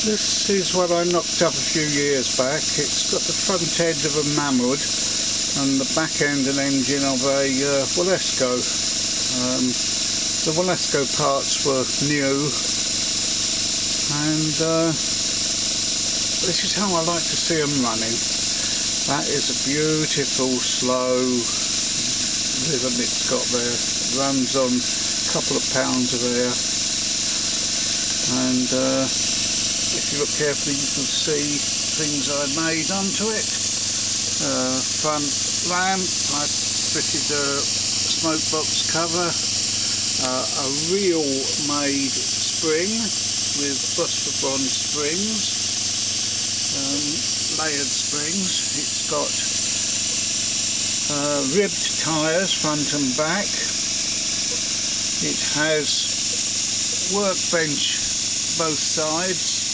This is what I knocked up a few years back. It's got the front end of a Mamod and the back end and engine of a Walesco. The Walesco parts were new, and this is how I like to see them running. That is a beautiful slow rhythm it's got there. It runs on a couple of pounds of air, and if you look carefully you can see things I made onto it. Front lamp, I fitted a smoke box cover, a real made spring with phosphor bronze springs, layered springs. It's got ribbed tyres front and back. It has workbench both sides,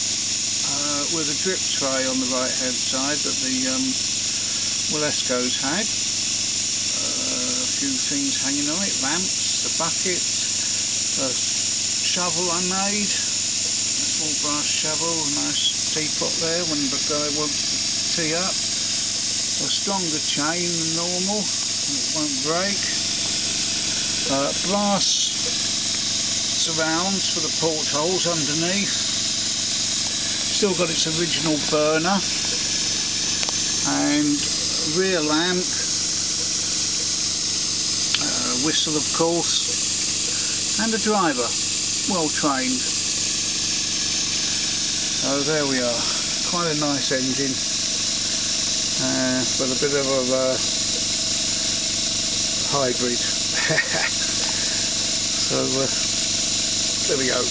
with a drip tray on the right hand side that the Walesco's had. A few things hanging on it, lamps, a bucket, a shovel I made, a small brass shovel, a nice teapot there when the guy wants to tee up, a stronger chain than normal, it won't break, brass surrounds for the portholes underneath. Still got its original burner, and rear lamp, whistle of course, and a driver, well trained. So there we are, quite a nice engine, but a bit of a hybrid. So there we go.